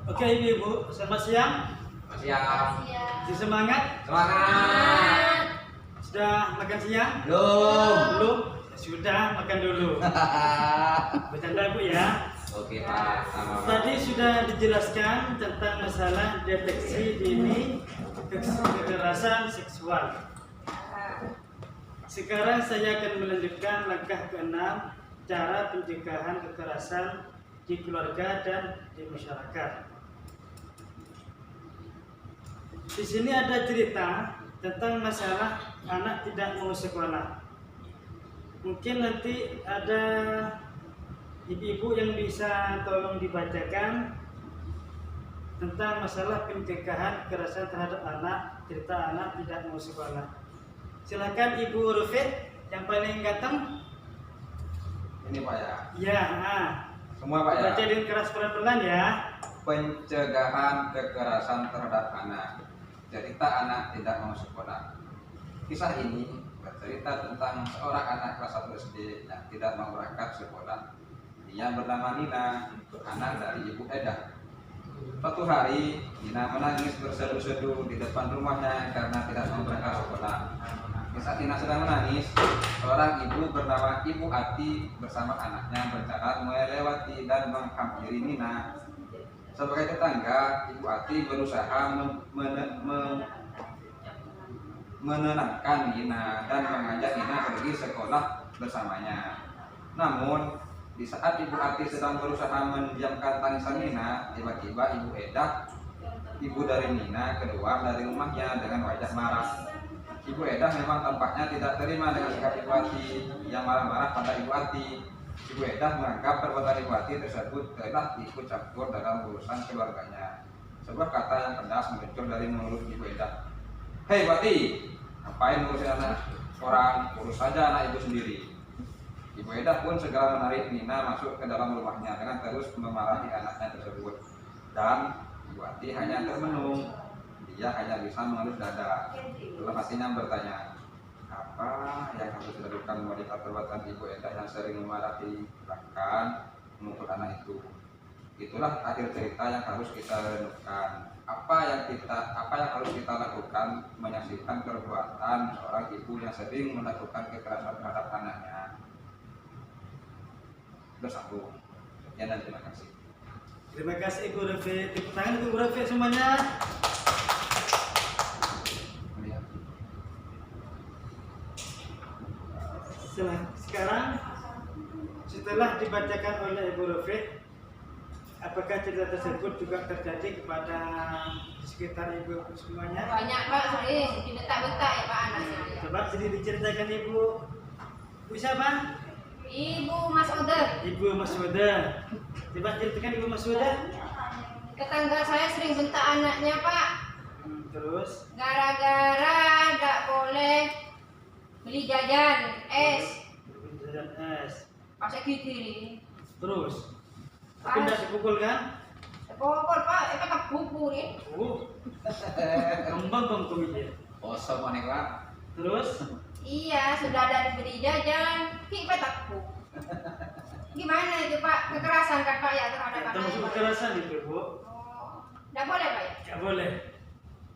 Oke ibu-ibu, selamat siang. Siang. Masih semangat? Semangat. Sudah makan siang? Belum. Belum? Ya sudah, makan dulu. Bercanda bu ya. Oke Pak. Tadi sudah dijelaskan tentang masalah deteksi dini kekerasan seksual. Sekarang saya akan melanjutkan langkah ke-6, cara pencegahan kekerasan di keluarga dan di masyarakat. Di sini ada cerita tentang masalah anak tidak mau sekolah. Mungkin nanti ada ibu-ibu yang bisa tolong dibacakan tentang masalah pencegahan kekerasan terhadap anak, cerita anak tidak mau sekolah. Silakan Ibu Rufit yang paling ganteng. Ini Pak ya. Ya, Semua Pak ya. baca dengan keras pelan-pelan ya. Pencegahan kekerasan terhadap anak. Cerita anak tidak mau sekolah. Kisah ini bercerita tentang seorang anak kelas 1 SD yang tidak mau berangkat sekolah. Dia bernama Nina, anak dari Ibu Eda. Suatu hari, Nina menangis bersedu-sedu di depan rumahnya karena tidak mau berangkat sekolah. Di saat Nina sedang menangis, seorang ibu bernama Ibu Ati bersama anaknya berencana melewati dan menghampiri Nina. Sebagai tetangga, Ibu Ati berusaha menenangkan Nina dan mengajak Nina pergi sekolah bersamanya. Namun, di saat Ibu Ati sedang berusaha mendiamkan tangisan Nina, tiba-tiba Ibu Eda, ibu dari Nina, keluar dari rumahnya dengan wajah marah. Ibu Eda memang tampaknya tidak terima dengan sikap Ibu Ati yang marah-marah pada Ibu Ati. Ibu Eda menganggap perbuatan Ibu Ati tersebut telah ikut campur dalam urusan keluarganya. Sebuah kata yang pedas muncul dari mulut Ibu Eda. "Hei Ibu Ati, ngapain ngurusin anak orang? Urus saja anak ibu sendiri." Ibu Eda pun segera menarik Nina masuk ke dalam rumahnya dengan terus memarahi anaknya tersebut. Dan Ibu Ati hanya termenung. Dia hanya bisa mengelus dada. Dalam hatinya bertanya, apa yang harus dilakukan melihat perbuatan Ibu Eda yang sering memarahi bahkan memukul anak itu. Itulah akhir cerita yang harus kita renungkan. Apa yang harus kita lakukan menyaksikan perbuatan seorang ibu yang sering melakukan kekerasan terhadap anaknya. Bersambung. Ya, dan terima kasih. Terima kasih Ibu Rufit. Tepuk tangan Ibu Rufit semuanya. Sekarang setelah dibacakan oleh Ibu Rufit, apakah cerita tersebut juga terjadi kepada di sekitar ibu semuanya? Banyak Pak, sering dibentak-bentak ya Pak anaknya. Coba sedih diceritakan Ibu. Ibu siapa? Ibu Mas Ode. Ibu Masuda. Coba ceritakan Ibu Masuda. Tetangga saya sering bentak anaknya Pak. Terus? Gara-gara nggak boleh beli jajan es. Jajan es. Pas gigi. Terus? Tapi tidak dipukul kan? Pokok Pak, itu tak buku nih. Kembang bangku ini. Kosong aneh Pak. Terus? Iya, sudah ada diberi jajan, kita takut. Gimana itu Pak? Kekerasan kan Pak ya terhadap Termasuk anak. kekerasan itu Bu? Oh, nggak boleh Pak ya? Tidak boleh.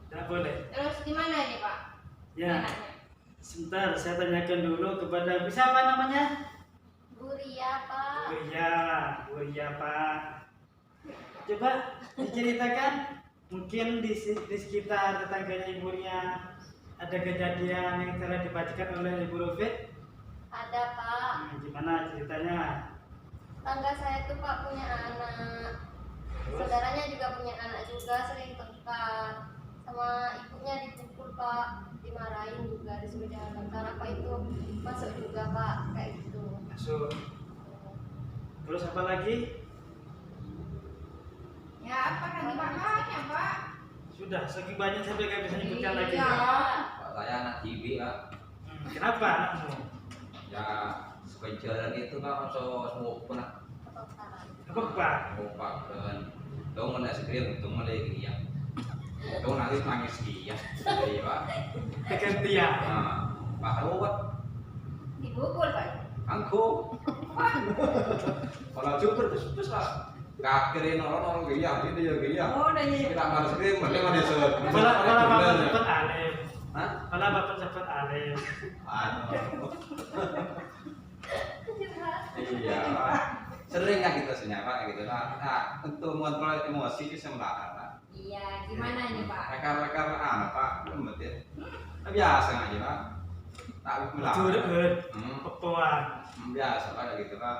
Tidak boleh. Terus gimana ini Pak? Ya. Enaknya? Sebentar, saya tanyakan dulu kepada Ibu siapa namanya? Buria Pak. Buria Pak. Coba diceritakan, mungkin di sekitar tetangganya Ibu Ria ada kejadian yang telah dibacakan oleh Ibu Rufit. Ada Pak, Gimana ceritanya? tangga saya tuh Pak punya anak, saudaranya juga punya anak juga, sering tengkar sama ibunya, dipukul Pak, dimarahin juga, disuruh jalan. Karena Pak itu masuk juga Pak, kayak gitu. Masuk. Terus apa lagi? Ya apa lagi Pak? Banyak Pak. Sudah, saking banyak sampai nggak bisa nyebutkan lagi. Iya. Pak, saya anak TV Pak. Kenapa anakmu? Ya sepenjalan itu Pak, semua pernah Apa Pak? Pak dan dong mana sekalian itu mana dia. Dong nanti nangis dia. Jadi Pak. Kegantian. Nah, Pak Pak. Dipukul Pak. Angku. Kalau cukur terus Pak. Kakirin orang gaya, ini ya gaya. Oh, udah iya. Kita harus kirim, mereka mau disebut. Kalau bapak cepat alim, Hah? kalau bapak cepat alim. Aduh. Iya. Sering nggak gitu senyapa gitu. Nah, untuk mengontrol emosi itu sembarang. Iya, gimana nih Pak? Rekar-rekar Pak, lembut ya. Biasa aja Pak. Tak Curut, pepuan. Biasa Pak gitu Pak.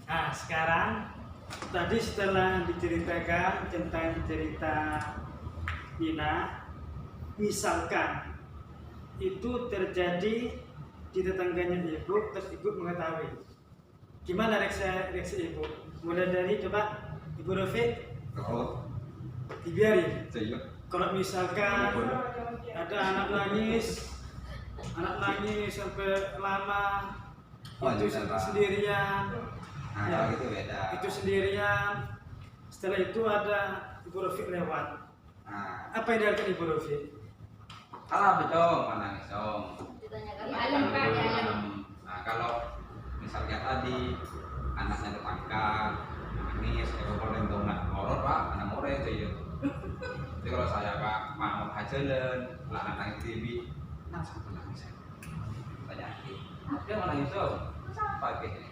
Nah, sekarang tadi setelah diceritakan tentang cerita Nina, misalkan itu terjadi di tetangganya ibu, terus ibu mengetahui. Gimana reaksi ibu? Mulai dari coba Ibu Rofi, dibiarin. Kalau misalkan ada anak nangis sampai lama, itu sendirian. Nah, gitu beda. Itu sendirian. Setelah itu ada Ibu Rofi lewat. Nah, Apa yang dilakukan Ibu Rofi? kalah becong, menangis dong. Ditanyakan Di alam, Pak, di alam. Nah, kalau misalnya tadi anaknya tertangkap, nangis, kalau rendong nak ngorot Pak, anak more itu ya. Jadi kalau saya Pak mau hajalan, lah anak nangis TV, sampai nangis saya. Tanya, dia mau nangis dong, pakai ini,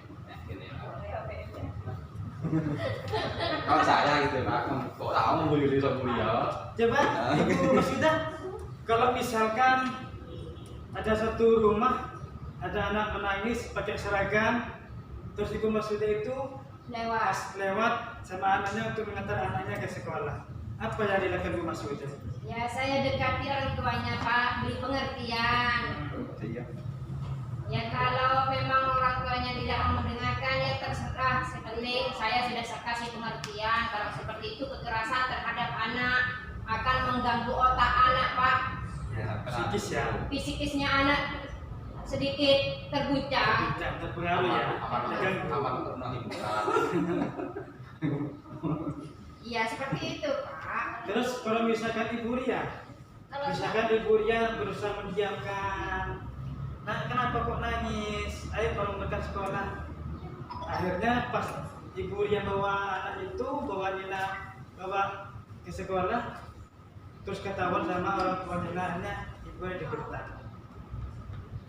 ini. Kalau saya gitu Pak, kok tahu mau beli sama dia? Coba Ibu Masyidah, kalau misalkan ada satu rumah, ada anak menangis pakai seragam, terus Ibu Masyidah itu Lewat. lewat sama anaknya untuk mengantar anaknya ke sekolah. Apa yang dilakukan Bu Masyidah? Ya, saya dekati orang tuanya Pak, beri pengertian. Iya. Ya kalau memang orang tuanya tidak mau mendengarkan ya terserah. Seperti saya sudah kasih pengertian kalau seperti itu kekerasan terhadap anak akan mengganggu otak anak Pak. Psikis ya. Fisikisnya anak sedikit terguncang. Tidak terpengaruh ya. Terganggu. Aman pernah hiburan. Iya seperti itu Pak. Terus kalau misalkan Ibu Ria, Kalau misalkan Ibu Ria berusaha mendiamkan, nah kenapa kok nangis? Ayo kalau mereka sekolah. Akhirnya pas Ibu Ria bawa anak itu, bawa Nina, bawa ke sekolah, terus ketahuan sama orang tua Nina, akhirnya Ibu Ria dibertak.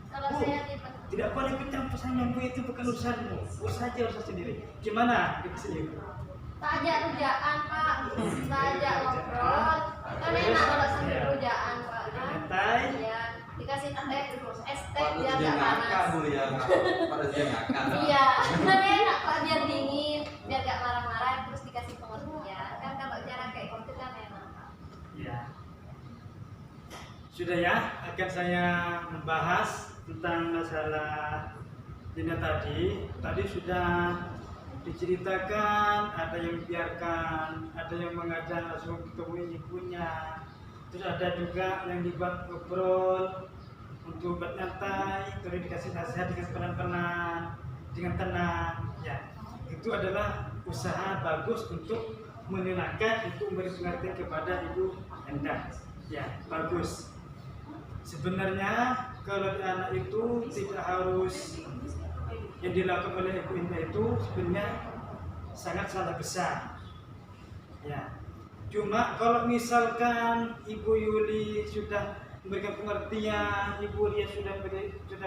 kalau Bu, saya tipe tidak boleh ikut campur sama ibu, itu bukan urusanmu, urus saja urusan sendiri. Gimana? Sendiri. tak ajak rujaan Pak, tak ajak ngobrol. Kan enak kalau sambil Iya. rujaan Pak. Kan? Santai. Iya, dikasih teh, es teh Waktu biar dia nggak ngakak panas. Bu ya, pada dia ngakak. Iya, kan enak Pak biar dingin, biar nggak marah-marah, terus dikasih pengertian. Kan kalau cara kayak gitu kan enak Pak. Ya. Sudah ya, akan saya membahas tentang masalah Dina tadi. Tadi sudah diceritakan, ada yang biarkan, ada yang mengajak langsung ketemu ibunya. Terus ada juga yang dibuat ngobrol untuk bernyantai, terus dikasih nasihat dengan pelan-pelan, dengan tenang. Ya, itu adalah usaha bagus untuk menenangkan, untuk memberi pengertian kepada Ibu Enda. Ya, bagus. Sebenarnya kalau anak itu tidak harus yang dilakukan oleh Ibu Enda itu sebenarnya sangat salah besar. Ya. Cuma kalau misalkan Ibu Yuli sudah memberikan pengertian, Ibu Ria sudah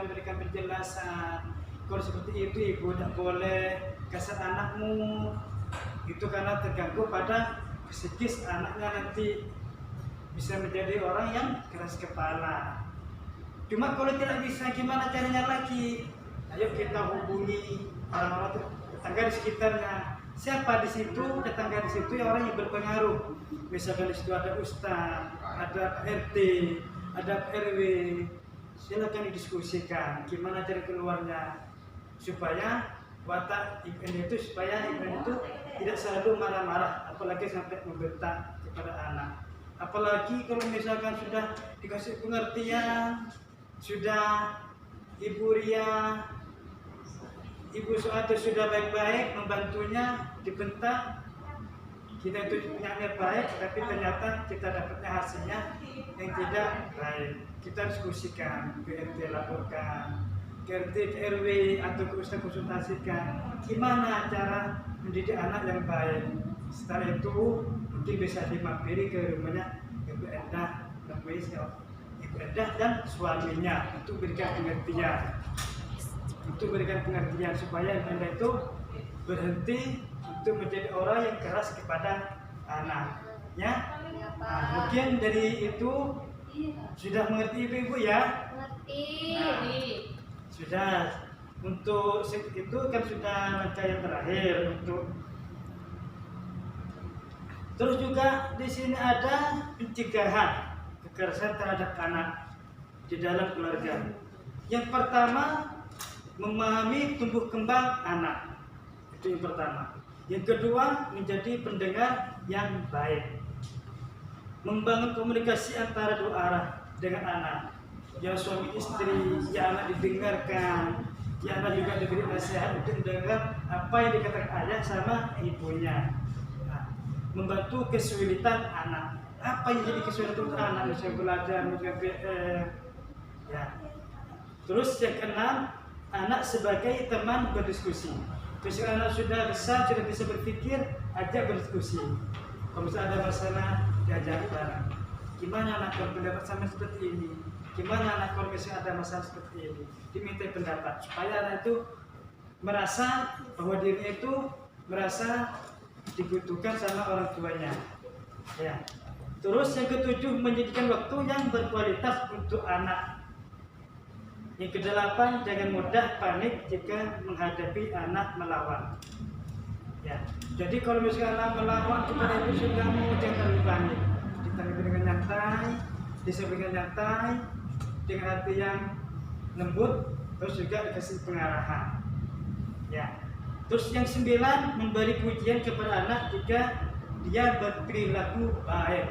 memberikan penjelasan, kalau seperti itu Ibu tidak boleh kasar anakmu, itu karena terganggu pada psikis anaknya, nanti bisa menjadi orang yang keras kepala. Cuma kalau tidak bisa, gimana caranya lagi? Ayo kita hubungi orang-orang tetangga di sekitarnya. Siapa di situ, tetangga di situ yang orang yang berpengaruh. Misalkan di situ ada ustaz, ada RT, ada RW. Silakan didiskusikan gimana cara keluarnya supaya watak ibu itu, supaya ibu itu tidak selalu marah-marah, apalagi sampai membentak kepada anak. Apalagi kalau misalkan sudah dikasih pengertian, sudah Ibu Ria, Ibu Suatu sudah baik-baik membantunya, dibentak, kita itu punya niat baik, tapi ternyata kita dapatnya hasilnya yang tidak baik. Kita diskusikan, ke RT laporkan, ke RT, ke RW, atau ke ustaz konsultasikan gimana cara mendidik anak yang baik. Setelah itu mungkin bisa dimampiri ke rumahnya Ibu Endah, Ibu Endah dan suaminya untuk berikan pengertian, supaya Ibu Endah itu berhenti untuk menjadi orang yang keras kepada anaknya. Nah, mungkin dari itu sudah mengerti ibu-ibu ya? Ngerti. Nah, sudah. Untuk itu kan sudah langkah yang terakhir untuk. Terus juga di sini ada pencegahan kekerasan terhadap anak di dalam keluarga. Yang pertama, memahami tumbuh kembang anak. Itu yang pertama. Yang kedua, menjadi pendengar yang baik. Membangun komunikasi antara dua arah dengan anak. Ya suami istri, ya anak didengarkan, ya anak juga diberi nasihat untuk mendengar apa yang dikatakan ayah sama ibunya. Nah, membantu kesulitan anak. Apa yang jadi kesulitan untuk anak? Misalnya belajar, misalnya PR. Ya. Terus yang keenam, anak sebagai teman berdiskusi. Terus anak sudah besar, sudah bisa berpikir, ajak berdiskusi. Kalau misalnya ada masalah, diajak bareng. Gimana anak kalau pendapat sama seperti ini? Gimana anak kalau misalnya ada masalah seperti ini? Diminta pendapat supaya anak itu merasa bahwa dirinya itu merasa dibutuhkan sama orang tuanya. Ya. Terus yang ketujuh, menjadikan waktu yang berkualitas untuk anak. Yang kedelapan, jangan mudah panik jika menghadapi anak melawan. Ya, jadi kalau misalnya anak melawan kepada ibu sudah mau, jangan panik. Ditanggapi dengan nyantai, disampaikan nyantai, dengan hati yang lembut, terus juga dikasih pengarahan. Ya, terus yang 9, memberi pujian kepada anak jika dia berperilaku baik.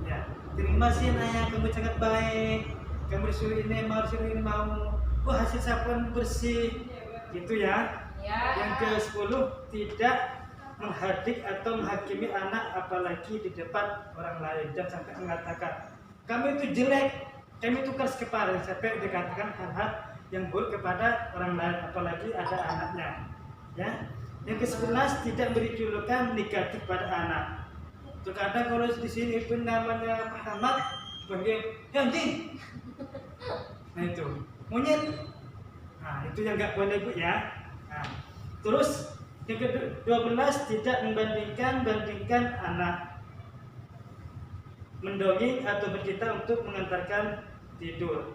Ya, terima kasih ayah, kamu sangat baik. Kamu disuruh ini mau, hasil sapuan bersih, gitu ya. Yang ke-10, tidak menghadik atau menghakimi anak apalagi di depan orang lain. Jangan sampai mengatakan kamu itu jelek, kamu itu keras kepala, sampai dikatakan hal-hal yang buruk kepada orang lain apalagi ada anaknya. Ya. Yang ke-11, tidak beri julukan negatif pada anak. Terkadang kalau di sini itu namanya Muhammad, panggil anjing. Nah itu monyet. Nah itu yang nggak boleh bu ya. Nah, terus yang ke-12, tidak membandingkan anak, mendongeng atau bercerita untuk mengantarkan tidur.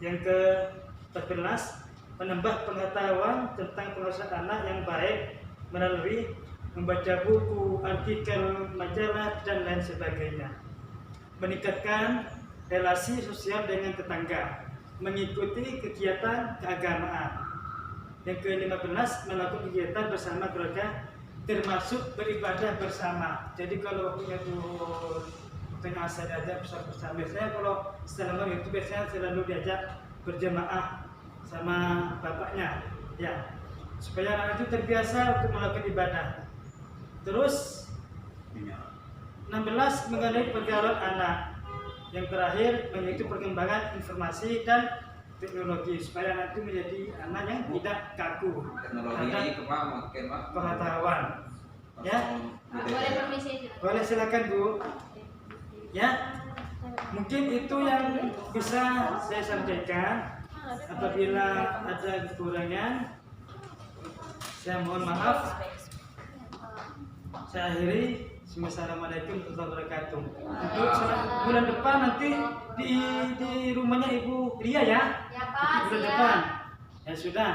Yang ke-14, menambah pengetahuan tentang pengasuhan anak yang baik melalui membaca buku, artikel, majalah dan lain sebagainya. Meningkatkan relasi sosial dengan tetangga, mengikuti kegiatan keagamaan. Yang ke-15, melakukan kegiatan bersama keluarga, termasuk beribadah bersama. Jadi kalau waktunya tuh tengah asar diajak bersama. Biasanya kalau setelah maghrib itu biasanya selalu diajak berjamaah sama bapaknya, ya, supaya anak itu terbiasa untuk melakukan ibadah. Terus 16, mengenai pergaulan anak. Yang terakhir, mengikuti perkembangan informasi dan teknologi supaya anak itu menjadi anak yang tidak kaku terhadap pengetahuan. Ya, Boleh permisi. boleh silakan bu. Ya, mungkin itu yang bisa saya sampaikan. Apabila ada kekurangan, saya mohon maaf. Saya akhiri. Assalamualaikum warahmatullahi wabarakatuh. Untuk bulan depan nanti di rumahnya Ibu Ria ya. Ya Pak, Bulan siap. depan. Ya sudah.